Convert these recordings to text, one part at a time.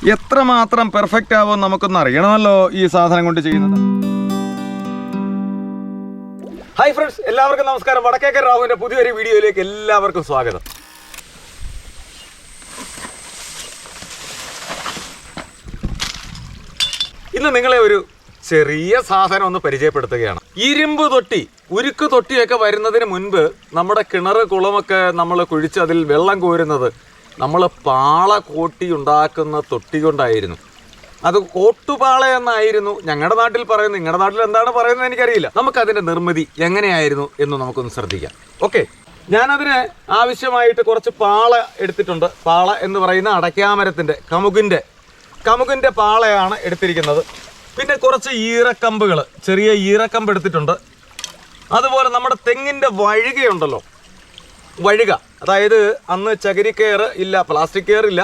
എത്രമാത്രം പെർഫെക്റ്റ് ആവുമെന്ന് നമുക്കൊന്ന് അറിയണമല്ലോ ഈ സാധനം കൊണ്ട് ചെയ്യുന്നത്. ഹായ് ഫ്രണ്ട്സ്, എല്ലാവർക്കും നമസ്കാരം. വടക്കേക്കര റാവുവിൻ്റെ പുതിയൊരു വീഡിയോയിലേക്ക് എല്ലാവർക്കും സ്വാഗതം. ഇന്ന് നിങ്ങളെ ഒരു ചെറിയ സാധനം ഒന്ന് പരിചയപ്പെടുത്തുകയാണ്. ഇരുമ്പ് തൊട്ടി, ഉരുക്ക് തൊട്ടിയൊക്കെ വരുന്നതിന് മുൻപ് നമ്മുടെ കിണർ കുളമൊക്കെ നമ്മൾ കുഴിച്ച് അതിൽ വെള്ളം കോരുന്നത് നമ്മൾ പാള കോട്ടി ഉണ്ടാക്കുന്ന തൊട്ടി കൊണ്ടായിരുന്നു. അത് കോട്ടുപാള എന്നായിരുന്നു ഞങ്ങളുടെ നാട്ടിൽ പറയുന്നത്. നിങ്ങളുടെ നാട്ടിൽ എന്താണ് പറയുന്നത് എനിക്കറിയില്ല. നമുക്കതിൻ്റെ നിർമ്മിതി എങ്ങനെയായിരുന്നു എന്ന് നമുക്കൊന്ന് ശ്രദ്ധിക്കാം. ഓക്കെ, ഞാനതിന് ആവശ്യമായിട്ട് കുറച്ച് പാള എടുത്തിട്ടുണ്ട്. പാള എന്ന് പറയുന്ന അടയ്ക്കാമരത്തിൻ്റെ കമുകിൻ്റെ പാളയാണ് എടുത്തിരിക്കുന്നത്. പിന്നെ കുറച്ച് ഈറക്കമ്പുകൾ, ചെറിയ ഈറക്കമ്പ് എടുത്തിട്ടുണ്ട്. അതുപോലെ നമ്മുടെ തെങ്ങിൻ്റെ വഴുകയുണ്ടല്ലോ, വഴുക, അതായത് അന്ന് ചകിരിക്കയർ ഇല്ല, പ്ലാസ്റ്റിക് കെയർ ഇല്ല,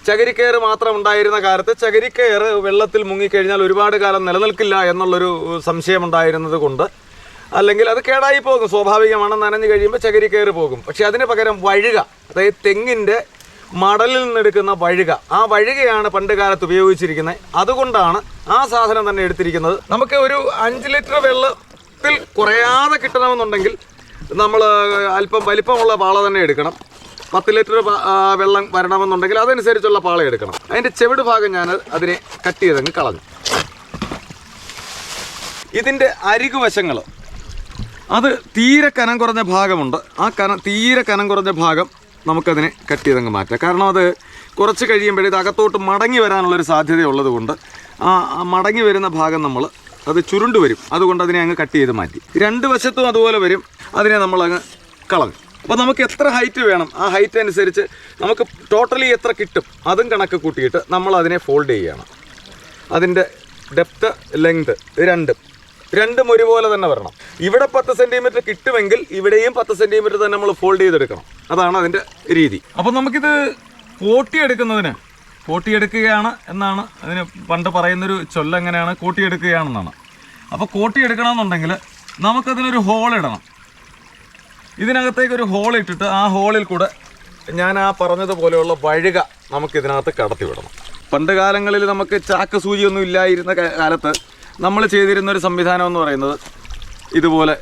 ചകിരിക്കയർ മാത്രം ഉണ്ടായിരുന്ന കാലത്ത് ചകിരിക്കയർ വെള്ളത്തിൽ മുങ്ങിക്കഴിഞ്ഞാൽ ഒരുപാട് കാലം നിലനിൽക്കില്ല എന്നുള്ളൊരു സംശയമുണ്ടായിരുന്നത് കൊണ്ട്, അല്ലെങ്കിൽ അത് കേടായി പോകും, സ്വാഭാവികമാണ്, നനഞ്ഞു കഴിയുമ്പോൾ ചകിരിക്കയർ പോകും. പക്ഷെ അതിന് പകരം വഴുക, അതായത് തെങ്ങിൻ്റെ മടലിൽ നിന്നെടുക്കുന്ന വഴുക, ആ വഴുകയാണ് പണ്ട് കാലത്ത് ഉപയോഗിച്ചിരിക്കുന്നത്. അതുകൊണ്ടാണ് ആ സാധനം തന്നെ എടുത്തിരിക്കുന്നത്. നമുക്ക് ഒരു 5 ലിറ്റർ വെള്ളത്തിൽ കുറയാതെ കിട്ടണമെന്നുണ്ടെങ്കിൽ നമ്മൾ അല്പം വലിപ്പമുള്ള പാള തന്നെ എടുക്കണം. 10 ലിറ്റർ വെള്ളം വരണമെന്നുണ്ടെങ്കിൽ അതനുസരിച്ചുള്ള പാള എടുക്കണം. അതിൻ്റെ ചെവിട് ഭാഗം ഞാൻ അതിനെ കട്ട് ചെയ്തങ്ങ് കളഞ്ഞു. ഇതിൻ്റെ അരികുവശങ്ങൾ, അത് തീരെ കനം കുറഞ്ഞ ഭാഗമുണ്ട്. ആ തീരെ കനം കുറഞ്ഞ ഭാഗം നമുക്കതിനെ കട്ട് ചെയ്തങ്ങ് മാറ്റാം. കാരണം അത് കുറച്ച് കഴിയുമ്പോഴേ ഇത് അകത്തോട്ട് മടങ്ങി വരാനുള്ളൊരു സാധ്യതയുള്ളത് കൊണ്ട് ആ മടങ്ങി വരുന്ന ഭാഗം അത് ചുരുണ്ട് വരും. അതുകൊണ്ട് അതിനെ അങ്ങ് കട്ട് ചെയ്ത് മാറ്റി. 2 വശത്തും അതുപോലെ വരും. അതിനെ നമ്മളങ്ങ് കളഞ്ഞു. അപ്പോൾ നമുക്ക് എത്ര ഹൈറ്റ് വേണം, ആ ഹൈറ്റ് അനുസരിച്ച് നമുക്ക് ടോട്ടലി എത്ര കിട്ടും അതും കണക്ക് കൂട്ടിയിട്ട് നമ്മൾ അതിനെ ഫോൾഡ് ചെയ്യുകയാണ്. അതിൻ്റെ ഡെപ്ത്ത്, ലെങ്ത് രണ്ടും ഒരുപോലെ തന്നെ വരണം. ഇവിടെ 10 സെൻറ്റിമീറ്റർ കിട്ടുമെങ്കിൽ ഇവിടെയും 10 സെൻറ്റിമീറ്റർ തന്നെ നമ്മൾ ഫോൾഡ് ചെയ്തെടുക്കണം. അതാണ് അതിൻ്റെ രീതി. അപ്പോൾ നമുക്കിത് കോട്ടിയെടുക്കുകയാണ് എന്നാണ് അതിന് പണ്ട് പറയുന്നൊരു ചൊല്ല്. എങ്ങനെയാണ്? കോട്ടിയെടുക്കുകയാണെന്നാണ്. അപ്പോൾ കോട്ടിയെടുക്കണമെന്നുണ്ടെങ്കിൽ നമുക്കതിനൊരു ഹോൾ ഇടണം. ഇതിനകത്തേക്കൊരു ഹോൾ ഇട്ടിട്ട് ആ ഹോളിൽ കൂടെ ഞാൻ ആ പറഞ്ഞതുപോലെയുള്ള വഴുക നമുക്കിതിനകത്ത് കടത്തി വിടണം. പണ്ട് കാലങ്ങളിൽ നമുക്ക് ചാക്ക് സൂചിയൊന്നും ഇല്ലായിരുന്ന കാലത്ത് നമ്മൾ ചെയ്തിരുന്നൊരു സംവിധാനം എന്ന് പറയുന്നത് ഇതുപോലെ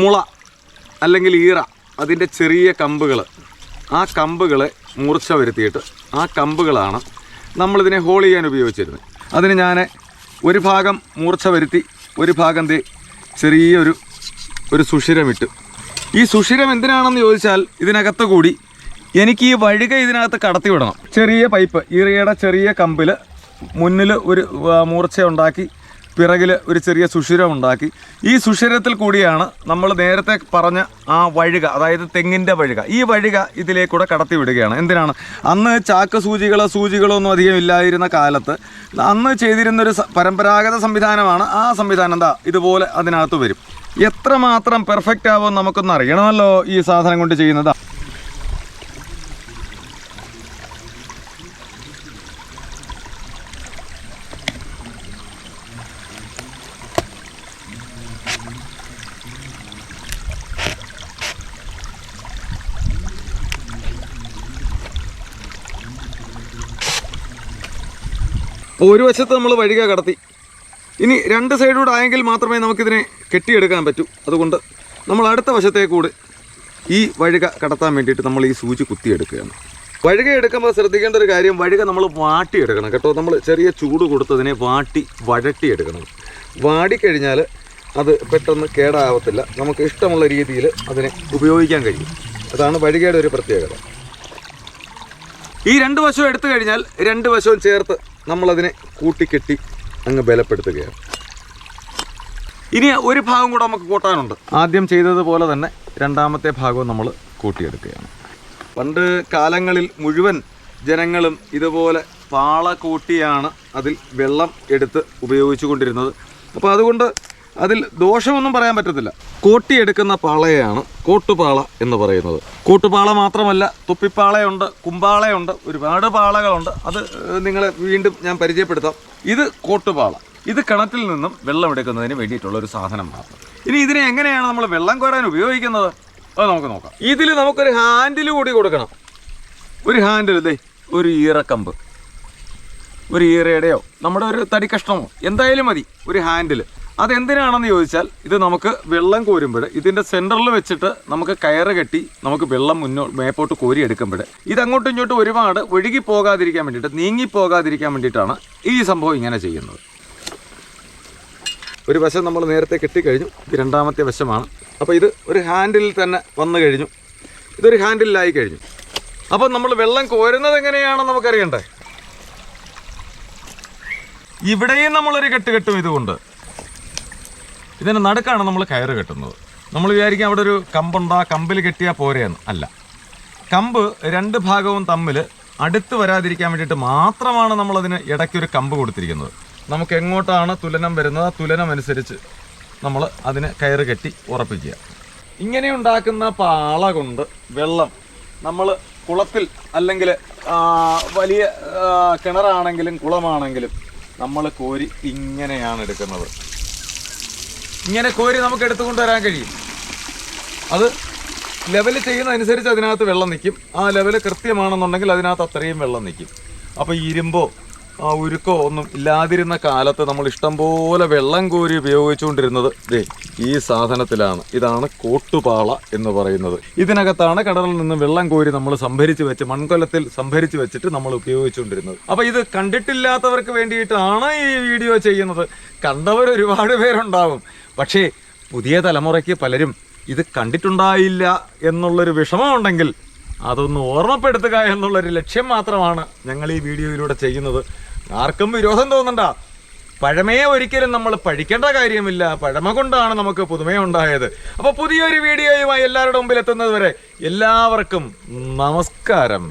മുള അല്ലെങ്കിൽ ഈറ, അതിൻ്റെ ചെറിയ കമ്പുകൾ, ആ കമ്പുകളെ മൂർച്ച വരുത്തിയിട്ട് ആ കമ്പുകളാണ് നമ്മളിതിനെ ഹോൾ ചെയ്യാൻ ഉപയോഗിച്ചിരുന്നത്. അതിന് ഞാൻ ഒരു ഭാഗം മൂർച്ച വരുത്തി, ഒരു ഭാഗം ചെറിയൊരു സുഷിരമിട്ട്. ഈ സുഷിരം എന്തിനാണെന്ന് ചോദിച്ചാൽ ഇതിനകത്ത് കൂടി എനിക്ക് ഈ വഴുക ഇതിനകത്ത് കടത്തി വിടണം. ചെറിയ പൈപ്പ്, ഈറയുടെ ചെറിയ കമ്പിൽ മുന്നിൽ ഒരു മൂർച്ച ഉണ്ടാക്കി, പിറകിൽ ഒരു ചെറിയ സുഷിരം ഉണ്ടാക്കി, ഈ സുഷിരത്തിൽ കൂടിയാണ് നമ്മൾ നേരത്തെ പറഞ്ഞ ആ വഴുക, അതായത് തെങ്ങിൻ്റെ വഴുക, ഈ വഴുക ഇതിലേക്കൂടെ കടത്തി വിടുകയാണ്. എന്തിനാണ്? അന്ന് ചാക്ക് സൂചികളോ ഒന്നും അധികം ഇല്ലായിരുന്ന കാലത്ത് അന്ന് ചെയ്തിരുന്നൊരു പരമ്പരാഗത സംവിധാനമാണ്. ആ സംവിധാനം എന്താ ഇതുപോലെ അതിനകത്ത് വരും. എത്രമാത്രം പെർഫെക്റ്റ് ആവുമെന്ന് നമുക്കൊന്ന് അറിയണമല്ലോ ഈ സാധനം കൊണ്ട് ചെയ്യുന്നത്. ഒരു വശത്ത് നമ്മൾ വഴുക കടത്തി. ഇനി 2 സൈഡൂടെ ആയെങ്കിൽ മാത്രമേ നമുക്കിതിനെ കെട്ടിയെടുക്കാൻ പറ്റൂ. അതുകൊണ്ട് നമ്മൾ അടുത്ത വശത്തേക്കൂടെ ഈ വഴുക കടത്താൻ വേണ്ടിയിട്ട് നമ്മൾ ഈ സൂചി കുത്തിയെടുക്കുകയാണ്. വഴുക എടുക്കുമ്പോൾ ശ്രദ്ധിക്കേണ്ട ഒരു കാര്യം, വഴുക നമ്മൾ വാട്ടിയെടുക്കണം കേട്ടോ. നമ്മൾ ചെറിയ ചൂട് കൊടുത്തതിനെ വഴട്ടിയെടുക്കണം. വാടിക്കഴിഞ്ഞാൽ അത് പെട്ടെന്ന് കേടാവത്തില്ല. നമുക്ക് ഇഷ്ടമുള്ള രീതിയിൽ അതിനെ ഉപയോഗിക്കാൻ കഴിയും. അതാണ് വഴുകയുടെ ഒരു പ്രത്യേകത. ഈ 2 വശവും എടുത്തു കഴിഞ്ഞാൽ 2 വശവും ചേർത്ത് നമ്മളതിനെ കൂട്ടിക്കെട്ടി അങ്ങ് ബലപ്പെടുത്തുകയാണ്. ഇനി ഒരു ഭാഗം കൂടെ നമുക്ക് കൂട്ടാനുണ്ട്. ആദ്യം ചെയ്തതുപോലെ തന്നെ രണ്ടാമത്തെ ഭാഗവും നമ്മൾ കൂട്ടിയെടുക്കുകയാണ്. പണ്ട് കാലങ്ങളിൽ മുഴുവൻ ജനങ്ങളും ഇതുപോലെ പാള കൂട്ടിയാണ് അതിൽ വെള്ളം എടുത്ത് ഉപയോഗിച്ചു കൊണ്ടിരുന്നത്. അപ്പോൾ അതുകൊണ്ട് അതിൽ ദോഷമൊന്നും പറയാൻ പറ്റത്തില്ല. കോട്ടിയെടുക്കുന്ന പാളയാണ് കോട്ടുപാള എന്ന് പറയുന്നത്. കോട്ടുപാള മാത്രമല്ല, തൊപ്പിപ്പാളയുണ്ട്, കുമ്പാളയുണ്ട്, ഒരുപാട് പാളകളുണ്ട്. അത് നിങ്ങളെ വീണ്ടും ഞാൻ പരിചയപ്പെടുത്താം. ഇത് കോട്ടുപാള. ഇത് കിണറ്റിൽ നിന്നും വെള്ളം എടുക്കുന്നതിന് വേണ്ടിയിട്ടുള്ള ഒരു സാധനം മാത്രം. ഇനി ഇതിനെ എങ്ങനെയാണ് നമ്മൾ വെള്ളം കോരാൻ ഉപയോഗിക്കുന്നത് അത് നമുക്ക് നോക്കാം. ഇതിൽ നമുക്കൊരു ഹാൻഡിൽ കൂടി കൊടുക്കണം. ഒരു ഹാൻഡിൽ, ഒരു ഈറക്കമ്പ്, ഒരു ഈറയുടെയോ നമ്മുടെ ഒരു തടി കഷ്ണമോ എന്തായാലും മതി, ഒരു ഹാൻഡിൽ. അതെന്തിനാണെന്ന് ചോദിച്ചാൽ ഇത് നമുക്ക് വെള്ളം കോരുമ്പോൾ ഇതിൻ്റെ സെൻറ്ററിൽ വെച്ചിട്ട് നമുക്ക് കയറ് കെട്ടി നമുക്ക് വെള്ളം മേപ്പോട്ട് കോരി എടുക്കുമ്പോൾ ഇതങ്ങോട്ടും ഇങ്ങോട്ടും ഒരുപാട് ഒഴുകി പോകാതിരിക്കാൻ വേണ്ടിയിട്ട്, നീങ്ങിപ്പോകാതിരിക്കാൻ വേണ്ടിയിട്ടാണ് ഈ സംഭവം ഇങ്ങനെ ചെയ്യുന്നത്. ഒരു വശം നമ്മൾ നേരത്തെ കെട്ടിക്കഴിഞ്ഞു, ഇത് രണ്ടാമത്തെ വശമാണ്. അപ്പോൾ ഇത് ഒരു ഹാൻഡിലിൽ തന്നെ വന്നു കഴിഞ്ഞു, ഇതൊരു ഹാൻഡിലായി കഴിഞ്ഞു. അപ്പോൾ നമ്മൾ വെള്ളം കോരുന്നത് എങ്ങനെയാണെന്ന് നമുക്കറിയണ്ടേ. ഇവിടെയും നമ്മളൊരു കെട്ട് കെട്ടും. ഇതുകൊണ്ട് ഇതിൻ്റെ നടുക്കാണ് നമ്മൾ കയറ് കെട്ടുന്നത്. നമ്മൾ വിചാരിക്കും അവിടെ ഒരു കമ്പുണ്ട്, ആ കമ്പിൽ കെട്ടിയാൽ പോരെയെന്ന്. അല്ല, കമ്പ് രണ്ട് ഭാഗവും തമ്മിൽ അടുത്ത് വരാതിരിക്കാൻ വേണ്ടിയിട്ട് മാത്രമാണ് നമ്മളതിന് ഇടയ്ക്കൊരു കമ്പ് കൊടുത്തിരിക്കുന്നത്. നമുക്ക് എങ്ങോട്ടാണ് തുലനം വരുന്നത് ആ തുലനം അനുസരിച്ച് നമ്മൾ അതിന് കയറ് കെട്ടി ഉറപ്പിക്കുക. ഇങ്ങനെ ഉണ്ടാക്കുന്ന പാള കൊണ്ട് വെള്ളം നമ്മൾ കുളത്തിൽ അല്ലെങ്കിൽ വലിയ കിണറാണെങ്കിലും കുളമാണെങ്കിലും നമ്മൾ കോരി ഇങ്ങനെയാണ് എടുക്കുന്നത്. ഇങ്ങനെ കോരി നമുക്ക് എടുത്തുകൊണ്ട് വരാൻ കഴിയും. അത് ലെവൽ ചെയ്യുന്നതനുസരിച്ച് അതിനകത്ത് വെള്ളം നിൽക്കും. ആ ലെവൽ കൃത്യമാണെന്നുണ്ടെങ്കിൽ അതിനകത്ത് അത്രയും വെള്ളം നിൽക്കും. അപ്പോൾ ഇരുമ്പോ ഉരുക്കോ ഒന്നും ഇല്ലാതിരുന്ന കാലത്ത് നമ്മൾ ഇഷ്ടംപോലെ വെള്ളം കോരി ഉപയോഗിച്ചുകൊണ്ടിരുന്നത് ഈ സാധനത്തിലാണ്. ഇതാണ് കോട്ടുപാള എന്ന് പറയുന്നത്. ഇതിനകത്താണ് കടലിൽ നിന്ന് വെള്ളം കോരി നമ്മൾ സംഭരിച്ച് വെച്ച് മൺകൊലത്തിൽ സംഭരിച്ച് വെച്ചിട്ട് നമ്മൾ ഉപയോഗിച്ചുകൊണ്ടിരുന്നത്. അപ്പോൾ ഇത് കണ്ടിട്ടില്ലാത്തവർക്ക് വേണ്ടിയിട്ടാണ് ഈ വീഡിയോ ചെയ്യുന്നത്. കണ്ടവർ ഒരുപാട് പേരുണ്ടാവും, പക്ഷേ പുതിയ തലമുറയ്ക്ക് പലരും ഇത് കണ്ടിട്ടുണ്ടായില്ല എന്നുള്ളൊരു വിഷമമുണ്ടെങ്കിൽ അതൊന്ന് ഓർമ്മപ്പെടുത്തുക എന്നുള്ളൊരു ലക്ഷ്യം മാത്രമാണ് ഞങ്ങൾ ഈ വീഡിയോയിലൂടെ ചെയ്യുന്നത്. ആർക്കും വിരോധം തോന്നണ്ട. പഴമയെ ഒരിക്കലും നമ്മൾ പഠിക്കേണ്ട കാര്യമില്ല. പഴമ കൊണ്ടാണ് നമുക്ക് പുതുമയുണ്ടായത്. അപ്പോൾ പുതിയൊരു വീഡിയോയുമായി എല്ലാവരുടെ മുമ്പിൽ എത്തുന്നത് വരെ എല്ലാവർക്കും നമസ്കാരം.